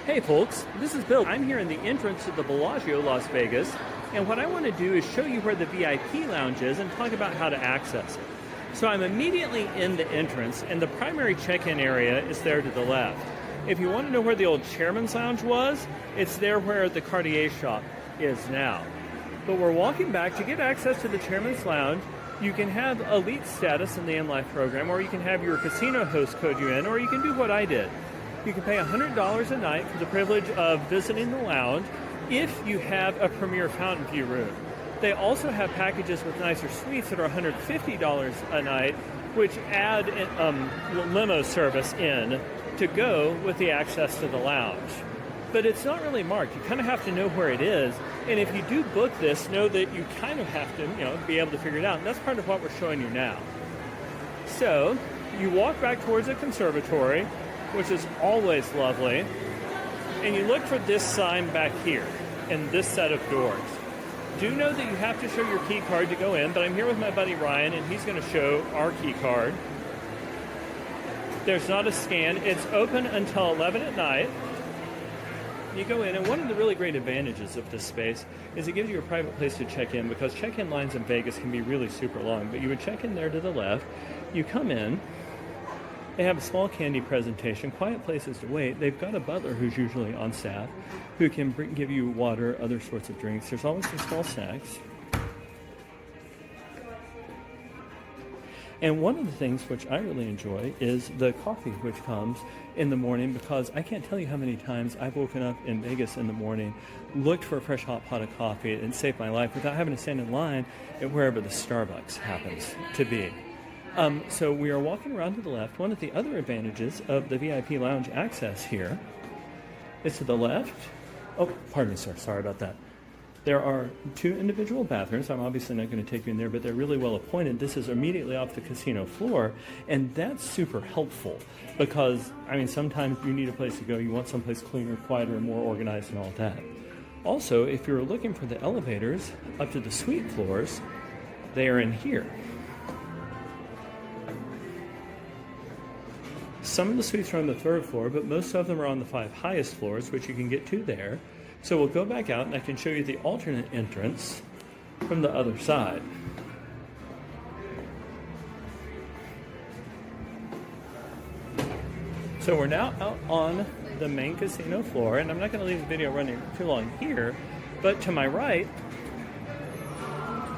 Hey folks, this is Bill. I'm here in the entrance to the Bellagio, Las Vegas, and what I want to do is show you where the VIP lounge is and talk about how to access it. So I'm immediately in the entrance, and the primary check-in area is there to the left. If you want to know where the old Chairman's Lounge was, it's there where the Cartier shop is now. But we're walking back to get access to the Chairman's Lounge. You can have elite status in the in-life program, or you can have your casino host code you in, or you can do what I did. You can pay $100 a night for the privilege of visiting the lounge if you have a premier fountain view room. They also have packages with nicer suites that are $150 a night, which add limo service in to go with the access to the lounge. But it's not really marked. You kind of have to know where it is. And if you do book this, know that you kind of have to, be able to figure it out. And that's part of what we're showing you now. So you walk back towards the conservatory, which is always lovely, and you look for this sign back here in this set of doors. Do know that you have to show your key card to go in, but I'm here with my buddy Ryan, and he's going to show our key card. There's not a scan. It's open until 11 at night. You go in, and one of the really great advantages of this space is it gives you a private place to check in, because check-in lines in Vegas can be really super long, but you would check in there to the left. You come in. They have a small candy presentation, quiet places to wait. They've got a butler who's usually on staff who can give you water, other sorts of drinks. There's always some small snacks. And one of the things which I really enjoy is the coffee which comes in the morning, because I can't tell you how many times I've woken up in Vegas in the morning, looked for a fresh hot pot of coffee, and saved my life without having to stand in line at wherever the Starbucks happens to be. So we are walking around to the left. One of the other advantages of the VIP lounge access here is to the left. Oh, pardon me, sir. Sorry about that. There are two individual bathrooms. I'm obviously not going to take you in there, but they're really well appointed. This is immediately off the casino floor, and that's super helpful because, sometimes you need a place to go. You want someplace cleaner, quieter, more organized, and all that. Also, if you're looking for the elevators up to the suite floors, they are in here. Some of the suites are on the third floor, but most of them are on the 5 highest floors, which you can get to there. So we'll go back out, and I can show you the alternate entrance from the other side. So we're now out on the main casino floor, and I'm not going to leave the video running too long here, but to my right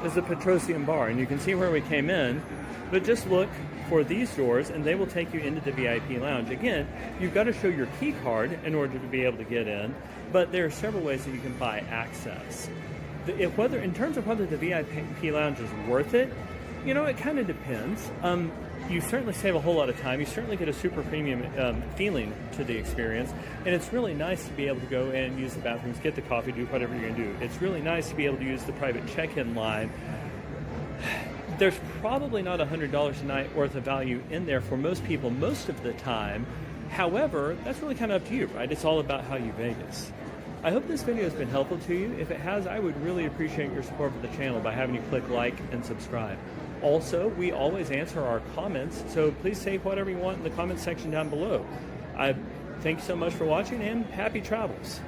is the Petrosian Bar, and you can see where we came in, but just look for these doors, and they will take you into the VIP lounge. Again, you've got to show your key card in order to be able to get in, but there are several ways that you can buy access. In terms of whether the VIP lounge is worth it, it kind of depends. You certainly save a whole lot of time. You certainly get a super premium feeling to the experience, and it's really nice to be able to go in, use the bathrooms, get the coffee, do whatever you're going to do. It's really nice to be able to use the private check-in line. There's probably not $100 a night worth of value in there for most people most of the time. However, that's really kind of up to you, right? It's all about how you Vegas. I hope this video has been helpful to you. If it has, I would really appreciate your support for the channel by having you click like and subscribe. Also, we always answer our comments, so please say whatever you want in the comment section down below. I thank you so much for watching, and happy travels.